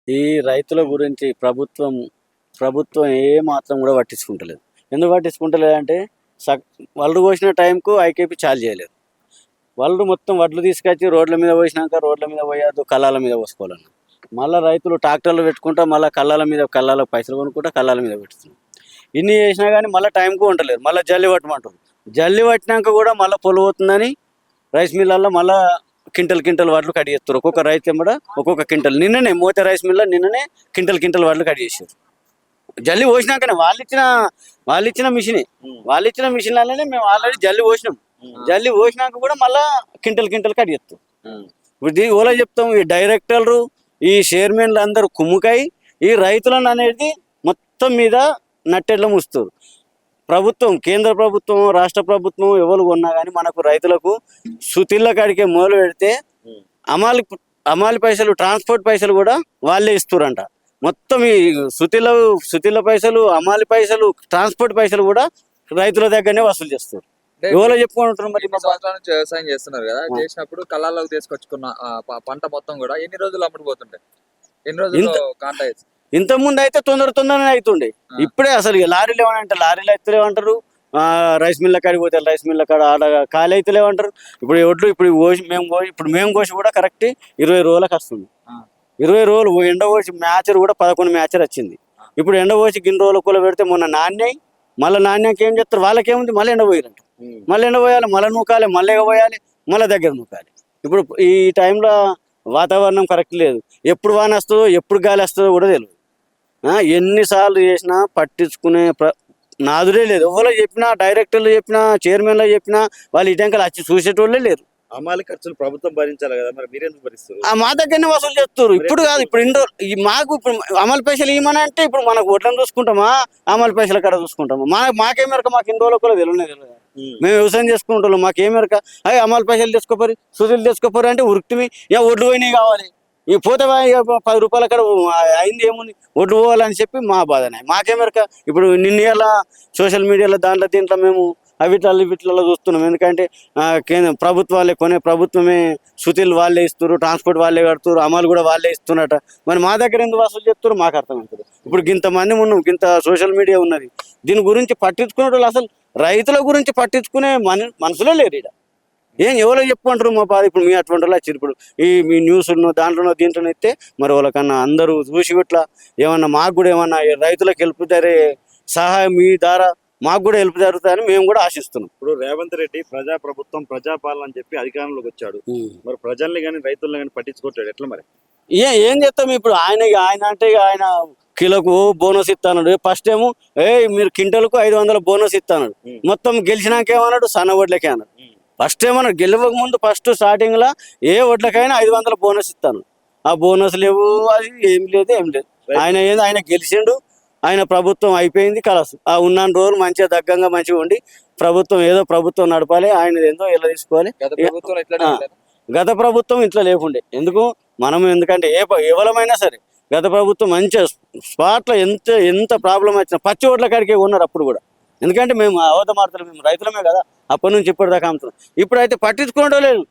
ఈ రైతుల గురించి ప్రభుత్వం ఏ మాత్రం కూడా పట్టించుకుంటలేదు. ఎందుకు పట్టించుకుంటలేదు అంటే వడ్లు కోసిన టైంకు ఐకేపీ చాలు చేయలేదు. మొత్తం వడ్లు తీసుకొచ్చి రోడ్ల మీద పోసినాక రోడ్ల మీద పోయద్దు, కళ్ళాల మీద పోసుకోవాలన్న. మళ్ళీ రైతులు ట్రాక్టర్లు పెట్టుకుంటా మళ్ళీ కళ్ళాల పైసలు కొనుక్కుంటా కళ్ళాల మీద పెడుతున్నారు. ఇన్ని చేసినా కానీ మళ్ళీ టైంకు ఉండలేదు. మళ్ళీ జల్లి పట్టమంటారు. జల్లి పట్టినాక కూడా మళ్ళీ పొలం అవుతుందని రైస్ మిల్లల్లో మళ్ళీ కింటల్ వడ్లు కట్ చేస్తారు. ఒక్కొక్క రైతు ఎంబడ ఒక్కొక్క కింటల్. నిన్ననే మోతే రైస్ మిల్ల నిన్ననే కింటల్ వడ్లు కట్ చేశారు. జల్లి పోసినాకనే వాళ్ళిచ్చిన మిషన్లనే మేము ఆల్రెడీ జల్లి పోసినాం. జల్లి పోసినాక కూడా మళ్ళా కింటల్ కట్ చేస్తాం. ఇప్పుడు ఓలా చెప్తాం, ఈ డైరెక్టర్లు ఈ చైర్మన్లు అందరూ కుమ్ముకై ఈ రైతులను అనేది మొత్తం మీద నట్టెడ్ల ముస్తారు. కేంద్ర ప్రభుత్వం రాష్ట్ర ప్రభుత్వం ఎవరు కొన్నా కానీ మనకు రైతులకు సుతిళ్ళ కాడికే మొదలు పెడితే అమాలి పైసలు, ట్రాన్స్పోర్ట్ పైసలు కూడా వాళ్ళే ఇస్తారంట. మొత్తం ఈ సుతిళ్ళ పైసలు, అమాలి పైసలు, ట్రాన్స్పోర్ట్ పైసలు కూడా రైతుల దగ్గరనే వసూలు చేస్తారు. ఎవరో చెప్పుకుంటున్నారు. మరి వ్యవసాయం చేస్తున్నారు కదా, చేసినప్పుడు కళ్ళాలకు తీసుకొచ్చుకున్న పంట మొత్తం కూడా ఎన్ని రోజులు అమ్ముడుపోతుంటాయి? ఎన్ని రోజులు కాంటాక్ట్? ఇంత ముందు అయితే తొందరనే అవుతుండే. ఇప్పుడే అసలు లారీలు ఏమనంటే లారీలు అయితేలేమంటారు, రైస్ మిల్ల కాడికి పోతే రైస్ మిల్ల కాడ ఆడ ఖాళీ అయితేలేమంటారు. ఇప్పుడు ఒడ్లు మేము కోసి కూడా కరెక్ట్ 20 రోజులకు వస్తుంది. 20 రోజులు ఎండ కోసి మ్యాచర్ కూడా 11 మ్యాచర్ వచ్చింది. ఇప్పుడు ఎండ కోసి గిన్ని రోజులు కూల పెడితే మొన్న మళ్ళీ నాణ్యానికి ఏం చేస్తారు, వాళ్ళకేముంది మళ్ళీ ఎండ పోయాలంట. మళ్ళీ ఎండ పోయాలి, మళ్ళీ నూకాలి, మళ్ళీ పోయాలి, మళ్ళీ దగ్గర నూకాలి. ఇప్పుడు ఈ టైంలో వాతావరణం కరెక్ట్ లేదు. ఎప్పుడు వాన వస్తుందో ఎప్పుడు గాలి వస్తుందో కూడా తెలియదు. ఎన్నిసార్లు చేసినా పట్టించుకునే నాదుడే లేదు. ఎవరో చెప్పినా, డైరెక్టర్లు చెప్పినా, చైర్మన్లు చెప్పినా వాళ్ళు ఇటంకలు వచ్చి చూసేటోళ్ళే లేరు. అమాలి ఖర్చులు ప్రభుత్వం భరించాలి కదా, మరి మీరెందుకు భరిస్తారు? మా దగ్గరనే వసూలు చేస్తారు. ఇప్పుడు కాదు, ఇప్పుడు మాకు ఇప్పుడు అమలు పైసలు ఇవ్వమని అంటే ఇప్పుడు మనకు వడ్లను చూసుకుంటామా, అమలు పైసల కాడ చూసుకుంటామా? మాకేమెరక మాకు ఇన్ని రోజులు కూడా తెలియదు. మేము వ్యవసాయం చేసుకుంటాం, మాకేమెరక అవి అమలు పైసలు తెచ్చుకోపోరు, సుధులు తెచ్చుకోపోరు అంటే ఉరికిమి ఒడ్లు పోయినాయి కావాలి. ఈ పోతే 10 రూపాయల కాడ అయింది ఏముంది, ఒడ్లు పోవాలని చెప్పి మా బాధనే. మాకేమెరక ఇప్పుడు నిన్న సోషల్ మీడియాలో దీంట్లో మేము వీటిలలో చూస్తున్నాం. ఎందుకంటే ప్రభుత్వమే సుతిలు వాళ్ళే ఇస్తారు, ట్రాన్స్పోర్ట్ వాళ్ళే కడుతున్నారు, అమలు కూడా వాళ్ళే ఇస్తున్నట. మరి మా దగ్గర ఎందుకు వసూలు చెప్తారు మాకు అర్థమవుతుంది. ఇప్పుడు ఇంతమంది ఉన్నాం, ఇంత సోషల్ మీడియా ఉన్నది, దీని గురించి పట్టించుకునే వాళ్ళు అసలు రైతుల గురించి పట్టించుకునే మనుషులే లేరు. ఎవరో చెప్పుకుంటారు మా బాధ. ఇప్పుడు మీ అటువంటి వాళ్ళు వచ్చారు. ఇప్పుడు మీ న్యూస్ దీంట్లో ఇస్తే మరి వాళ్ళకన్నా అందరూ చూసి ఇట్లా ఏమన్నా మాకు కూడా ఏమన్నా రైతులకు హెల్ప్ జరిగే సహాయం మీ ద్వారా మాకు కూడా హెల్ప్ జరుగుతాయని మేము కూడా ఆశిస్తున్నాం. ఇప్పుడు రేవంత్ రెడ్డి ప్రభుత్వం ప్రజాపాలన అని చెప్పి అధికారంలోకి వచ్చాడు. మరి ప్రజల్ని కానీ రైతులను కానీ పట్టించుకోవట్లేదు, ఎట్లా మరి? ఏం చేస్తాం ఇప్పుడు? ఆయన అంటే ఆయన కిలోకు బోనస్ ఇస్తాడు. ఫస్ట్ ఏమో మీరు క్వింటల్కు 500 బోనస్ ఇస్తాడు. మొత్తం గెలిచినాక ఏమన్నాడు, సన్న వడ్లకే అన్నాడు. ఫస్ట్ ఏమన్నాడు, గెలవక ముందు స్టార్టింగ్ లా ఏ వడ్లకైనా 500 బోనస్ ఇస్తాను. ఆ బోనస్ లేవు, అది ఏం లేదు. ఆయన గెలిచిండు, ఆయన ప్రభుత్వం అయిపోయింది కలసు. ఆ ఉన్న రోజులు మంచిగా దగ్గంగా మంచిగా ఉండి ప్రభుత్వం నడపాలి, ఆయన ఏందో ఇలా తీసుకోవాలి. గత ప్రభుత్వం ఇట్లా లేకుండే ఎందుకంటే ఎవరమైనా సరే గత ప్రభుత్వం మంచిగా స్పాట్లో ఎంత ప్రాబ్లం వచ్చినా పచ్చి ఓట్ల కాడికే ఉన్నారు అప్పుడు కూడా. ఎందుకంటే మేము అవధమార్తలు, మేము రైతులమే కదా అప్పటి నుంచి ఇప్పటిదాకా అమ్ముతున్నాం. ఇప్పుడైతే పట్టించుకోవడం లేదు.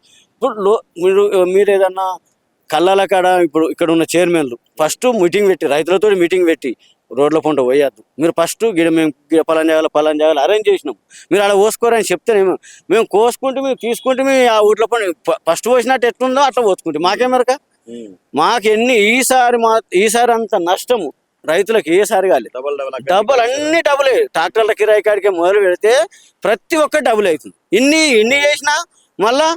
ఇప్పుడు మీరు ఏదన్నా కళ్ళాల కాడ ఇప్పుడు ఇక్కడ ఉన్న చైర్మన్లు ఫస్ట్ రైతులతో మీటింగ్ పెట్టి రోడ్ల పంట పోయద్దు, మీరు ఫస్ట్ మేము పలాన్ జాగాలు అరేంజ్ చేసినాం, మీరు అలా పోసుకోరని చెప్తే మేము కోసుకుంటే మేము తీసుకుంటే ఆ ఊట్ల పంట ఫస్ట్ పోసినట్టు ఎట్లుందో అట్లా పోసుకుంటే మాకేమరక. మాకు ఈసారి అంత నష్టము రైతులకు ఏసారి కాలేదు. అన్ని డబులే. ట్రాక్టర్ల కిరాయి కాడికే మొదలు పెడితే ప్రతి ఒక్కటి డబుల్ అవుతుంది. ఇన్ని చేసినా మళ్ళా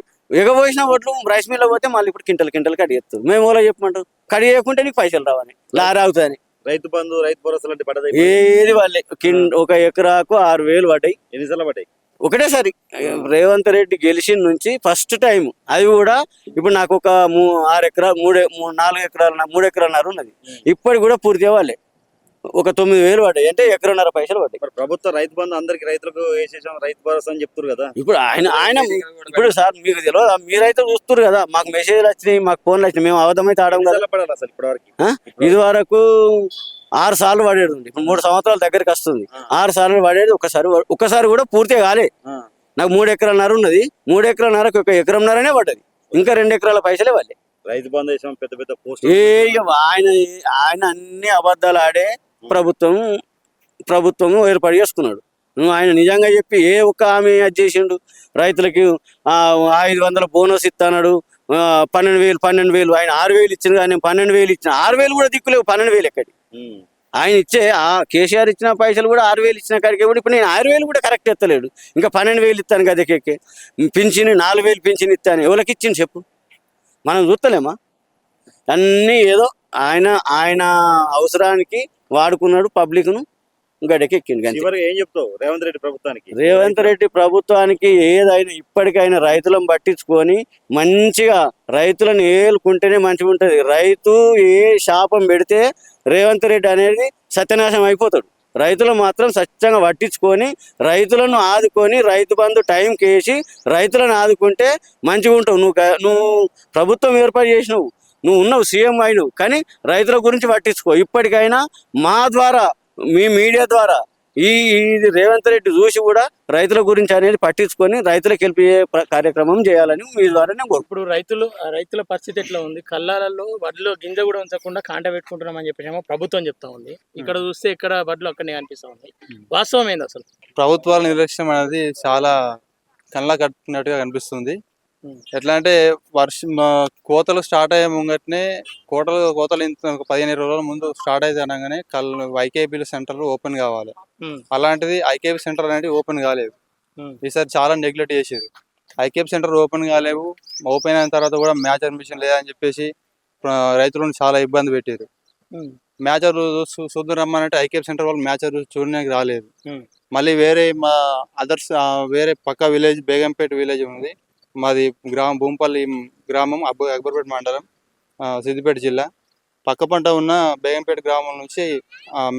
ఎగబోసిన ఒడ్లు రైస్ మిల్ పోతే మళ్ళీ ఇప్పుడు కింటల్ కడి చేస్తుంది. మేము ఓలా చెప్పమంటాం, కడి చేయకుంటే నీకు పైసలు రావని, లారీ అవుతుంది. రైతు బంధు, రైతు భరోసా ఏది వాళ్ళే. ఒక ఎకరాకు 6,000 పడ్డాయి. ఎన్నిసార్లు పడ్డాయి? ఒకటేసారి. రేవంత్ రెడ్డి గెలిచిన నుంచి ఫస్ట్ టైం. అది కూడా ఇప్పుడు నాకు ఒక 6 ఎకరాలు 3 ఎకరాలన్నర ఉన్నది. ఇప్పటికి కూడా పూర్తి అవ్వాలి. ఒక 9,000 పడ్డాయి, అంటే 1.5 ఎకరం పైసలు పడ్డాయి. ప్రభుత్వ రైతు బంధు అందరికి రైతులకు వేసేసాం, రైతు భరోసా అని చెప్తారు కదా. ఇప్పుడు ఆయన ఇప్పుడు సార్ మీకు తెలియదు, మీరైతే చూస్తారు కదా, మాకు మెసేజ్లు వచ్చినాయి, మాకు ఫోన్లు వచ్చినాయి, మేము అవధమైతే ఆడడం కదా. అసలు ఇది వరకు 6 సార్లు పడేది ఉంది. ఇప్పుడు 3 సంవత్సరాల దగ్గరికి వస్తుంది. 6 సార్లు పడేది. ఒకసారి కూడా పూర్తిగా కాలే. నాకు 3 ఎకరాలన్నర ఉన్నది. 3 ఎకరాలన్నరకు 1 ఎకరంన్నరనే పడ్డది. ఇంకా 2 ఎకరాల పైసలే వాళ్ళే. రైతు బంధు వేసాం పెద్ద పెద్ద పోస్ట్ ఏ ఇక ఆయన ఆయన అన్ని అబద్ధాలు ఆడే ప్రభుత్వం ఏర్పాటు చేసుకున్నాడు. నువ్వు ఆయన నిజంగా చెప్పి ఏ ఒక్క హామీ అది చేసిండు రైతులకి? 500 బోనస్ ఇస్తాడు, 12,000 ఆయన 6,000 ఇచ్చిండు, కానీ నేను 12,000 ఇచ్చిన. 6,000 కూడా దిక్కులేవు. 12,000 ఎక్కడి? ఆయన ఇచ్చే కేసీఆర్ ఇచ్చిన పైసలు కూడా 6,000 ఇచ్చిన కాడికి కూడా ఇప్పుడు నేను 6,000 కూడా కరెక్ట్ ఎత్తలేడు. ఇంకా 12,000 ఇస్తాను గదకెక్కి. పింఛని 4,000 పింఛన్ ఇస్తాను. ఎవరికి ఇచ్చింది చెప్పు? మనం చూస్తలేమా? అన్నీ ఏదో ఆయన అవసరానికి వాడుకున్నాడు, పబ్లిక్ను గడకెక్కింది. చివరికి ఏం చెప్తావు రేవంత్ రెడ్డి ప్రభుత్వానికి? రేవంత్ రెడ్డి ప్రభుత్వానికి ఏదైనా ఇప్పటికైనా రైతులను పట్టించుకొని మంచిగా రైతులను ఏలుకుంటేనే మంచిగా ఉంటుంది. రైతు ఏ శాపం పెడితే రేవంత్ రెడ్డి అనేది సత్యనాశం అయిపోతాడు. రైతులు మాత్రం స్వచ్ఛంగా పట్టించుకొని రైతులను ఆదుకొని రైతు బంధు టైంకి వేసి రైతులను ఆదుకుంటే మంచిగా ఉంటావు. నువ్వు ప్రభుత్వం ఏర్పాటు చేసినావు, నువ్వు ఉన్నావు, సీఎం అయినవు, కానీ రైతుల గురించి పట్టించుకో. ఇప్పటికైనా మా ద్వారా, మీ మీడియా ద్వారా ఇది రేవంత్ రెడ్డి చూసి కూడా రైతుల గురించి అనేది పట్టించుకొని రైతులకు గెలిపే కార్యక్రమం చేయాలని మీ ద్వారా నేను ఇప్పుడు రైతుల పరిస్థితి ఎట్లా ఉంది? కళ్ళాలలో వడ్లో గింజ కూడా ఉంచకుండా కాంట పెట్టుకుంటున్నాం అని చెప్పేసి ఏమో ప్రభుత్వం చెప్తా ఉంది. ఇక్కడ చూస్తే ఇక్కడ వడ్లు అక్కడనే అనిపిస్తా ఉంది. వాస్తవం ఏంది అసలు? ప్రభుత్వాల నిర్లక్ష్యం అనేది చాలా కళ్ళ కట్టినట్టుగా కనిపిస్తుంది. ఎట్లా అంటే కోతలు స్టార్ట్ అయ్యే ముంగట్నే కోతలు ఇంత ఒక 15 రోజుల ముందు స్టార్ట్ అయితే అనగానే ఐకేపీ సెంటర్లు ఓపెన్ కావాలి. అలాంటిది ఐకేపీ సెంటర్ అనేది ఓపెన్ కాలేదు. ఈసారి చాలా నెగ్లెక్ట్ చేసేది. ఐకేపీ సెంటర్ ఓపెన్ కాలేవు. ఓపెన్ అయిన తర్వాత కూడా మ్యాచ్ అడ్మిషన్ లేదని చెప్పేసి రైతులను చాలా ఇబ్బంది పెట్టారు. మ్యాచర్ చూద్దాం రమ్మనంటే ఐకేపీ సెంటర్ వాళ్ళు మ్యాచర్ చూడడానికి రాలేదు. మళ్ళీ వేరే వేరే పక్క విలేజ్ బేగంపేట విలేజ్ ఉంది, మాది భూంపల్లి గ్రామం, అక్బర్పేట మండలం, సిద్దిపేట జిల్లా. పక్క పంట ఉన్న బేగంపేట గ్రామం నుంచి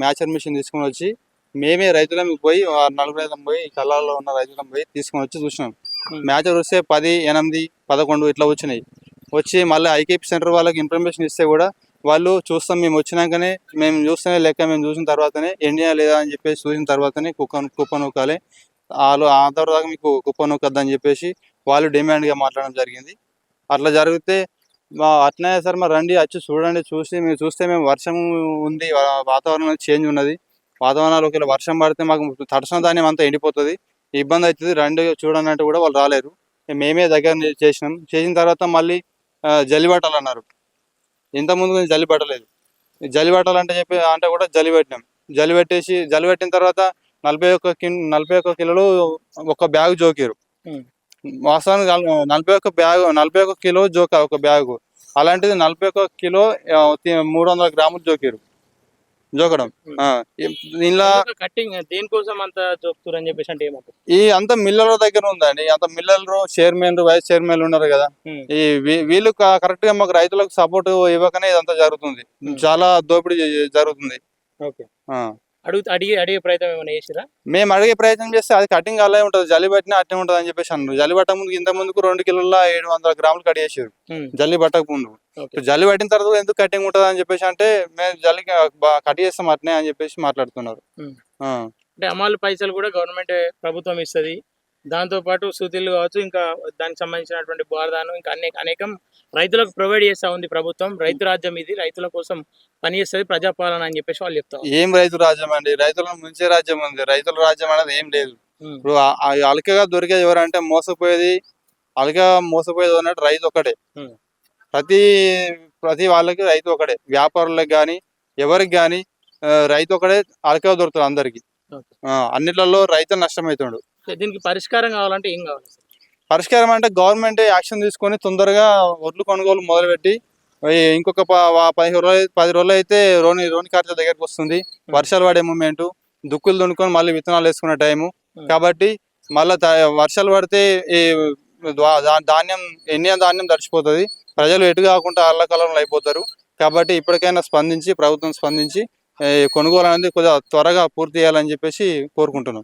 మ్యాచర్ మిషన్ తీసుకొని వచ్చి మేమే రైతులం పోయి 40 పోయి కళ్ళాల్లో ఉన్న రైతులం పోయి తీసుకొని వచ్చి చూసినాం. మ్యాచర్ వస్తే 10, 8, 11 ఇట్లా వచ్చినాయి. వచ్చి మళ్ళీ ఐకేపీ సెంటర్ వాళ్ళకి ఇన్ఫర్మేషన్ ఇస్తే కూడా వాళ్ళు చూస్తాం, మేము వచ్చినాకనే, మేము చూస్తేనే లెక్క, మేము చూసిన తర్వాతనే ఎండియా లేదా అని చెప్పేసి చూసిన తర్వాతనే కుప్ప నూకాలి, వాళ్ళు ఆ తర్వాత మీకు కుప్ప నూకద్దని చెప్పేసి వాళ్ళు డిమాండ్గా మాట్లాడడం జరిగింది. అట్లా జరిగితే అట్లనే సార్ మరి రండి వచ్చి చూడండి, మీరు చూస్తే మేము వర్షం ఉంది, వాతావరణం చేంజ్ ఉన్నది, వాతావరణాలు ఒకవేళ వర్షం పడితే మాకు తడిసిన ధాన్యం అంతా ఎండిపోతుంది, ఇబ్బంది అవుతుంది, రండి చూడండి అంటే కూడా వాళ్ళు రాలేరు. మేమే దగ్గర చేసిన తర్వాత మళ్ళీ జల్లి పట్టాలు అన్నారు. ఇంతకుముందు జల్లి పట్టలేదు. జల్లి పట్టాలంటే అంటే కూడా జల్లి పెట్టినాం. జల్లి పెట్టిన తర్వాత 41 కిలోలు ఒక బ్యాగ్ జోకారు. వాస్తవానికి 41 కిలో జోక ఒక బ్యాగు. అలాంటిది 41 కిలో 300 గ్రాములు జోకడం. ఇలా కట్టింగ్ దేనికోసం అంత జోకుతారు అని చెప్పేసి అంటే ఏమంటారు? ఈ అంత మిల్లర్ల దగ్గర ఉందండి. అంత మిల్లర్లు, చైర్మన్, వైస్ చైర్మన్ ఉన్నారు కదా, ఈ వీళ్ళు కరెక్ట్ గా మాకు రైతులకు సపోర్ట్ ఇవ్వకనే ఇదంతా జరుగుతుంది. చాలా దోపిడీ జరుగుతుంది. అడిగే ప్రయత్నం ఏమైనా చేసిరా? మేము అడిగే ప్రయత్నం చేస్తే అది కటింగ్ అలాగే ఉంటుంది, జల్లి పట్టినా అట్టే ఉంటుంది అని చెప్పేసి అన్నారు. జల్లి పట్టక ముందు ఇంత ముందుకు 2 కిలోల 700 గ్రాములు కట్ చేసారు జల్లి పట్టక ముందు. జల్లి పట్టిన తర్వాత ఎందుకు కటింగ్ ఉంటుంది అని చెప్పేసి అంటే మేము జల్లికి కట్ చేస్తాం అట్నే అని చెప్పేసి మాట్లాడుతున్నారు. అంటే అమలు పైసలు కూడా గవర్నమెంట్ ప్రభుత్వం ఇస్తుంది, దాంతో పాటు సూతిలు కావచ్చు, ఇంకా దానికి సంబంధించినటువంటి బార్దాను, ఇంకా అనేకం రైతులకు ప్రొవైడ్ చేస్తా ఉంది ప్రభుత్వం. రైతు రాజ్యం ఇది, రైతుల కోసం పనిచేస్తుంది ప్రజాపాలన అని చెప్పేసి వాళ్ళు చెప్తారు. ఏం రైతు రాజ్యం అండి? రైతులను ముంచే రాజ్యం ఉంది. రైతుల రాజ్యం అనేది ఏం లేదు. ఇప్పుడు అలకగా దొరికేది ఎవరంటే మోసపోయేది అన్నట్టు రైతు ఒకటే. ప్రతి వాళ్ళకి రైతు ఒకటే. వ్యాపారులకు కానీ ఎవరికి కానీ రైతు ఒకటే అలకగా దొరుకుతుంది అందరికి. అన్నిట్లలో రైతు నష్టమవుతాడు. దీనికి పరిష్కారం కావాలంటే ఏం కావాలి? పరిష్కారం అంటే గవర్నమెంట్ యాక్షన్ తీసుకొని తొందరగా ఒడ్లు కొనుగోలు మొదలుపెట్టి ఇంకొక 10 రోజులు అయితే రోని ఖర్చు దగ్గరకు వస్తుంది. వర్షాలు పడే మూమెంట్, దుక్కులు దున్నుకొని మళ్ళీ విత్తనాలు వేసుకునే టైము. కాబట్టి మళ్ళీ వర్షాలు పడితే ఈ ధాన్యం తడిచిపోతుంది, ప్రజలు ఎటు కాకుండా అల్లకల్లంలో అయిపోతారు. కాబట్టి ఇప్పటికైనా ప్రభుత్వం స్పందించి కొనుగోలు అనేది కొద్దిగా త్వరగా పూర్తి చేయాలని చెప్పేసి కోరుకుంటున్నాం.